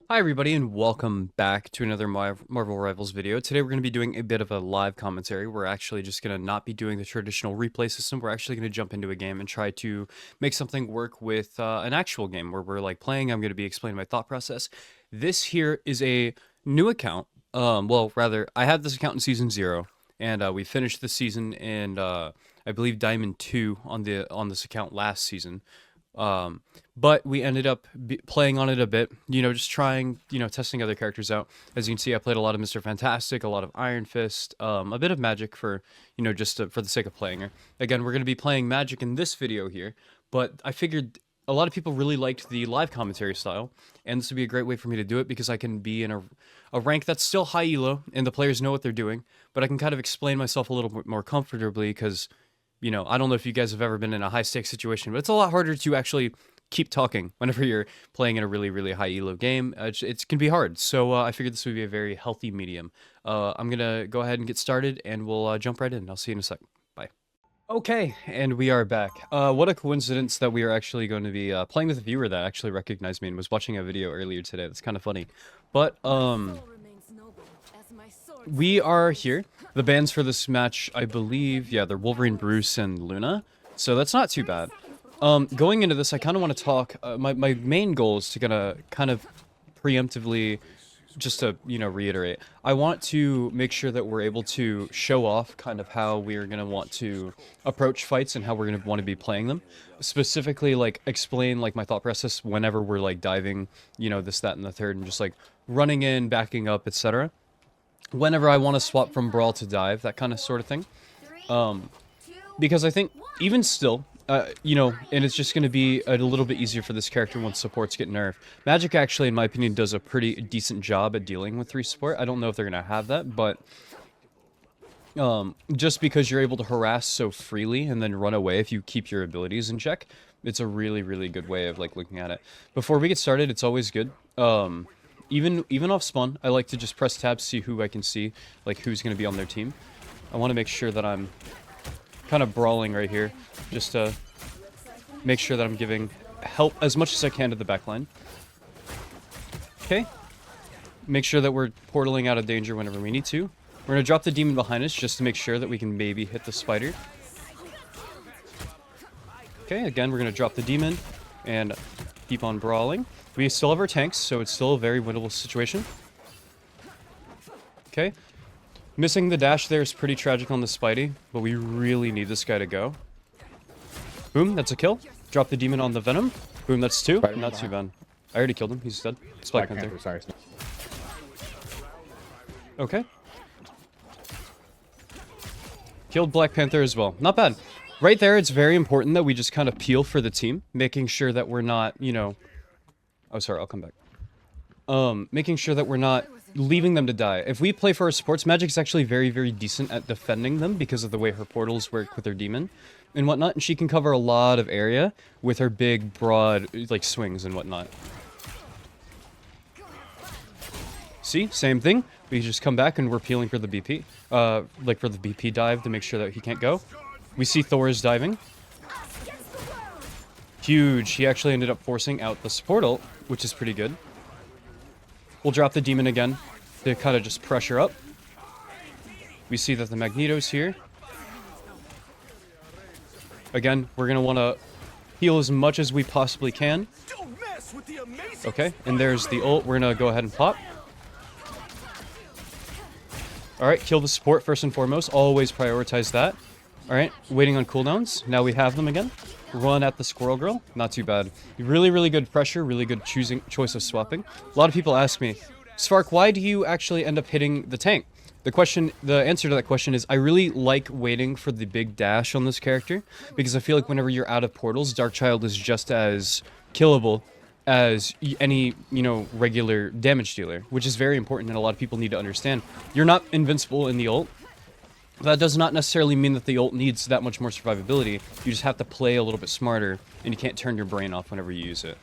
Hi everybody and welcome back to another Marvel Rivals video. Today we're going to be doing a bit of a live commentary. We're actually just going to not be doing the traditional replay system. We're actually going to jump into a game and try to make something work with an actual game where we're like playing. I'm going to be explaining my thought process. This here is a new account. Well, rather, I had this account in Season 0 and we finished the season in I believe Diamond 2 on this account last season. But we ended up playing on it a bit, just trying, testing other characters out. As you can see, I played a lot of Mr. Fantastic, a lot of Iron Fist, a bit of Magik for, for the sake of playing her. Again, we're going to be playing Magik in this video here, but I figured a lot of people really liked the live commentary style, and this would be a great way for me to do it because I can be in a rank that's still high elo, and the players know what they're doing, but I can kind of explain myself a little bit more comfortably because I don't know if you guys have ever been in a high stakes situation, but it's a lot harder to actually keep talking whenever you're playing in a really, really high elo game. It can be hard. So I figured this would be a very healthy medium. I'm going to go ahead and get started and we'll jump right in. I'll see you in a sec. Bye. Okay, and we are back. What a coincidence that we are actually going to be playing with a viewer that actually recognized me and was watching a video earlier today. That's kind of funny. But, we are here. The bans for this match, I believe, yeah, they're Wolverine, Bruce, and Luna. So that's not too bad. Going into this, I kind of want to talk, my main goal is to kind of preemptively, just to, reiterate, I want to make sure that we're able to show off kind of how we're going to want to approach fights and how we're going to want to be playing them. Specifically, like, explain, like, my thought process whenever we're, like, diving, this, that, and the third, and just, like, running in, backing up, etc. Whenever I want to swap from Brawl to Dive, that kind of sort of thing. Because I think, even still, and it's just going to be a little bit easier for this character once supports get nerfed. Magik actually, in my opinion, does a pretty decent job at dealing with 3 support. I don't know if they're going to have that, but just because you're able to harass so freely and then run away if you keep your abilities in check, it's a really, really good way of, like, looking at it. Before we get started, it's always good. Even off spawn, I like to just press tab, see who I can see, like who's going to be on their team. I want to make sure that I'm kind of brawling right here, just to make sure that I'm giving help as much as I can to the backline. Okay. Make sure that we're portaling out of danger whenever we need to. We're going to drop the demon behind us just to make sure that we can maybe hit the spider. Okay, again, we're going to drop the demon and keep on brawling. We still have our tanks, so it's still a very winnable situation. Okay. Missing the dash there is pretty tragic on the Spidey, but we really need this guy to go. Boom, that's a kill. Drop the demon on the Venom. Boom, that's 2. Not too bad. I already killed him. He's dead. It's Black Panther. Sorry. Okay. Killed Black Panther as well. Not bad. Right there, it's very important that we just kind of peel for the team, making sure that we're not, Oh, sorry, I'll come back. Making sure that we're not leaving them to die. If we play for our supports, Magik's actually very, very decent at defending them because of the way her portals work with her demon and whatnot, and she can cover a lot of area with her big, broad, like, swings and whatnot. See? Same thing. We just come back and we're peeling for the BP. Like, for the BP dive to make sure that he can't go. We see Thor is diving. Huge. He actually ended up forcing out the support ult, which is pretty good. We'll drop the demon again to kind of just pressure up. We see that the Magneto's here. Again, we're going to want to heal as much as we possibly can. Okay, and there's the ult. We're going to go ahead and pop. Alright, kill the support first and foremost. Always prioritize that. Alright, waiting on cooldowns. Now we have them again. Run at the Squirrel Girl. Not too bad. Really, really good pressure. Really good choice of swapping. A lot of people ask me, Svark, why do you actually end up hitting the tank? The answer to that question is I really like waiting for the big dash on this character because I feel like whenever you're out of portals, Darkchild is just as killable as any, regular damage dealer, which is very important and a lot of people need to understand. You're not invincible in the ult. That does not necessarily mean that the ult needs that much more survivability. You just have to play a little bit smarter, and you can't turn your brain off whenever you use it.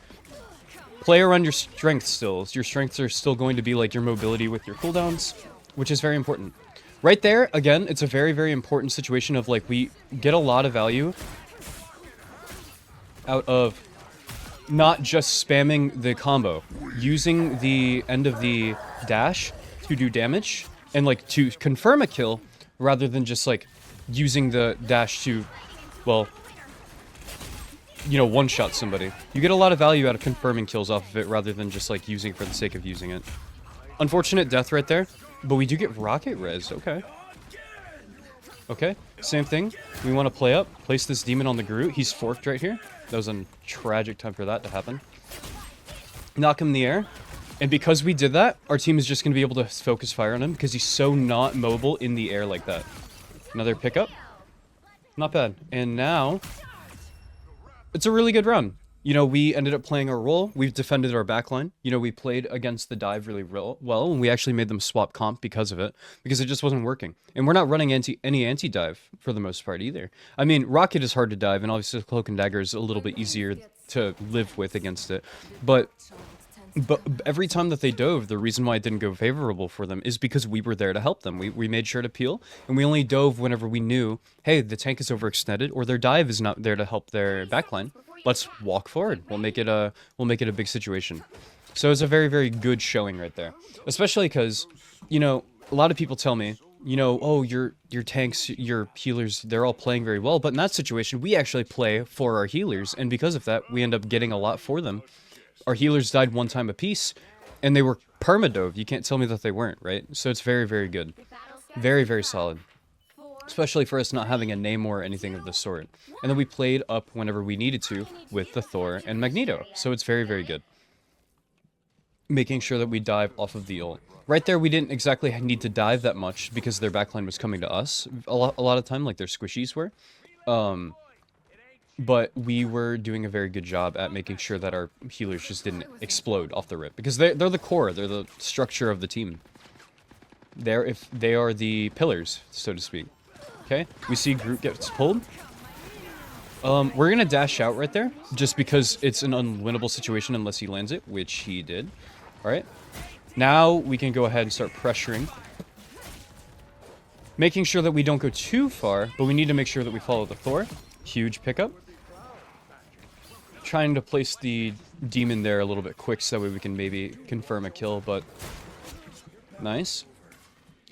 Play around your strengths still. Your strengths are still going to be like your mobility with your cooldowns, which is very important. Right there, again, it's a very, very important situation of, like, we get a lot of value out of not just spamming the combo, using the end of the dash to do damage and like to confirm a kill rather than just like using the dash to, well, you know, one-shot somebody. You get a lot of value out of confirming kills off of it rather than just like using it for the sake of using it. Unfortunate death right there, but we do get rocket res. Okay. Okay, same thing. We want to play up, place this demon on the Groot. He's forked right here. That was a tragic time for that to happen. Knock him in the air. And because we did that, our team is just going to be able to focus fire on him because he's so not mobile in the air like that. Another pickup. Not bad. And now, it's a really good run. You know, we ended up playing our role. We've defended our backline. You know, we played against the dive really well, and we actually made them swap comp because of it, because it just wasn't working. And we're not running any anti-dive for the most part either. I mean, Rocket is hard to dive, and obviously Cloak and Dagger is a little bit easier to live with against it. But every time that they dove, the reason why it didn't go favorable for them is because we were there to help them. We made sure to peel, and we only dove whenever we knew, hey, the tank is overextended, or their dive is not there to help their backline. Let's walk forward. We'll make it a big situation. So it's a very, very good showing right there. Especially because, you know, a lot of people tell me, you know, oh, your tanks, your healers, they're all playing very well. But in that situation, we actually play for our healers, and because of that, we end up getting a lot for them. Our healers died one time apiece, and they were permadove. You can't tell me that they weren't, right? So it's very, very good. Very, very solid. Especially for us not having a Namor or anything of the sort. And then we played up whenever we needed to with the Thor and Magneto. So it's very, very good. Making sure that we dive off of the ult. Right there, we didn't exactly need to dive that much because their backline was coming to us a lot of time, like their squishies were. But we were doing a very good job at making sure that our healers just didn't explode off the rip. Because they're the core, they're the structure of the team. They are the pillars, so to speak. Okay, we see Groot gets pulled. We're gonna dash out right there, just because it's an unwinnable situation unless he lands it, which he did. Alright, now we can go ahead and start pressuring. Making sure that we don't go too far, but we need to make sure that we follow the Thor. Huge pickup. Trying to place the demon there a little bit quick so that way we can maybe confirm a kill, but nice.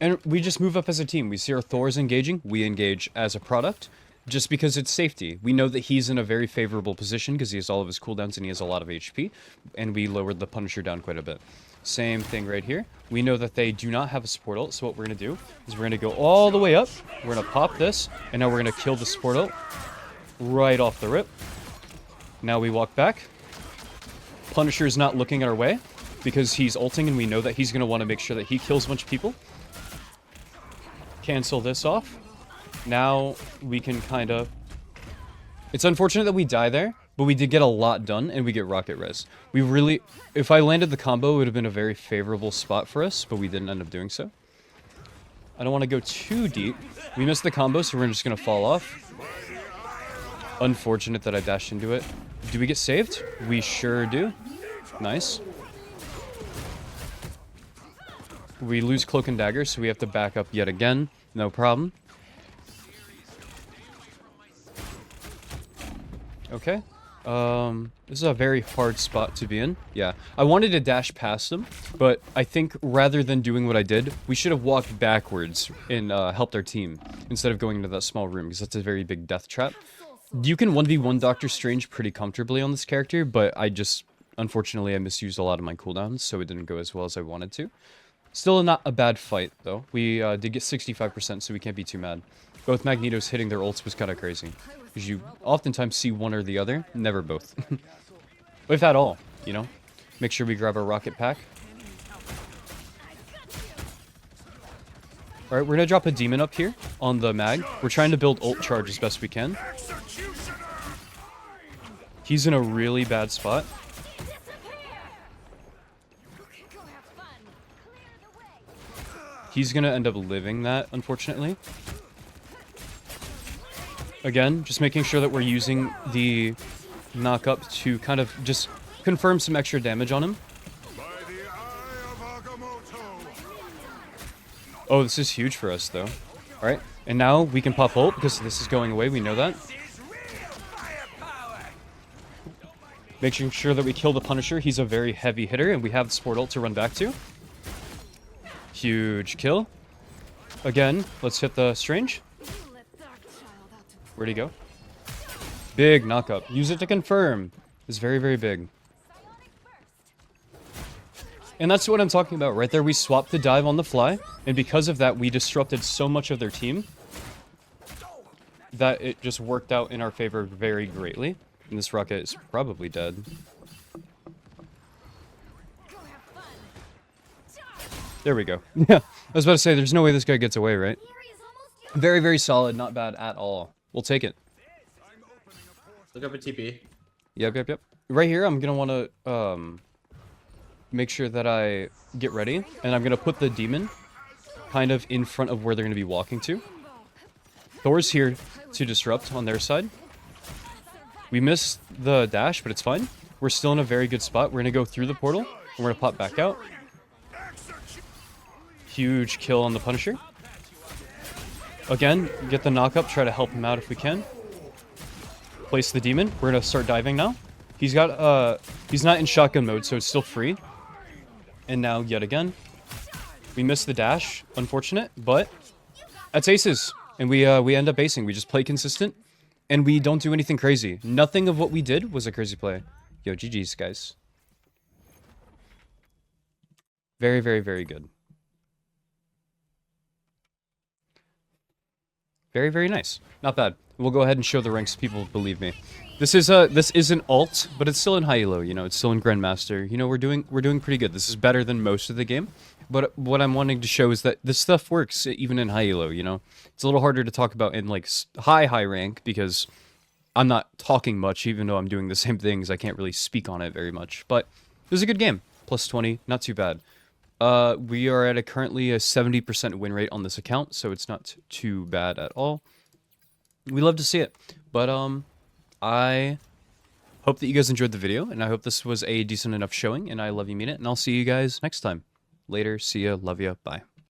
And we just move up as a team. We see our Thors engaging. We engage as a product just because it's safety. We know that he's in a very favorable position because he has all of his cooldowns and he has a lot of HP. And we lowered the Punisher down quite a bit. Same thing right here. We know that they do not have a support ult. So what we're going to do is we're going to go all the way up. We're going to pop this. And now we're going to kill the support ult right off the rip. Now we walk back. Punisher is not looking our way because he's ulting and we know that he's going to want to make sure that he kills a bunch of people. Cancel this off. Now we can kind of... It's unfortunate that we die there, but we did get a lot done and we get rocket res. We really... If I landed the combo, it would have been a very favorable spot for us, but we didn't end up doing so. I don't want to go too deep. We missed the combo, so we're just going to fall off. Unfortunate that I dashed into it. Do we get saved? We sure do. Nice. We lose Cloak and Dagger, so we have to back up yet again. No problem. Okay. This is a very hard spot to be in. Yeah. I wanted to dash past them, but I think rather than doing what I did, we should have walked backwards and helped our team instead of going into that small room, because that's a very big death trap. You can 1v1 Doctor Strange pretty comfortably on this character, but unfortunately, I misused a lot of my cooldowns, so it didn't go as well as I wanted to. Still not a bad fight, though. We did get 65%, so we can't be too mad. Both Magnetos hitting their ults was kind of crazy. Because you oftentimes see one or the other, never both. If at all, you know? Make sure we grab our rocket pack. Alright, we're gonna drop a demon up here on the mag. We're trying to build ult charge as best we can. He's in a really bad spot. He's going to end up living that, unfortunately. Again, just making sure that we're using the knock-up to kind of just confirm some extra damage on him. Oh, this is huge for us, though. Alright, and now we can pop ult because this is going away, we know that. Making sure that we kill the Punisher. He's a very heavy hitter, and we have the Sport ult to run back to. Huge kill. Again, let's hit the Strange. Where'd he go? Big knockup. Use it to confirm. It's very, very big. And that's what I'm talking about. Right there, we swapped the dive on the fly. And because of that, we disrupted so much of their team that it just worked out in our favor very greatly. And this rocket is probably dead. There we go. Yeah, I was about to say, there's no way this guy gets away, right? Very, very solid. Not bad at all. We'll take it. Look up a TP. Yep. Right here, I'm going to want to make sure that I get ready. And I'm going to put the demon kind of in front of where they're going to be walking to. Thor's here to disrupt on their side. We missed the dash, but it's fine. We're still in a very good spot. We're going to go through the portal, and we're going to pop back out. Huge kill on the Punisher. Again, get the knock-up, try to help him out if we can. Place the demon. We're going to start diving now. He's got, he's not in shotgun mode, so it's still free. And now, yet again, we missed the dash. Unfortunate, but that's aces. And we end up acing. We just play consistent. And we don't do anything crazy. Nothing of what we did was a crazy play. Yo, GG's, guys. Very, very, very good. Very, very nice. Not bad. We'll go ahead and show the ranks. People believe me. This is an alt, but it's still in high elo. You know, it's still in Grandmaster. You know, we're doing pretty good. This is better than most of the game. But what I'm wanting to show is that this stuff works even in high elo, you know? It's a little harder to talk about in, like, high rank because I'm not talking much, even though I'm doing the same things. I can't really speak on it very much. But it was a good game. Plus 20, not too bad. We are at currently a 70% win rate on this account, so it's not too bad at all. We love to see it. But, I hope that you guys enjoyed the video, and I hope this was a decent enough showing, and I love you, mean it, and I'll see you guys next time. Later, see ya, love ya, bye.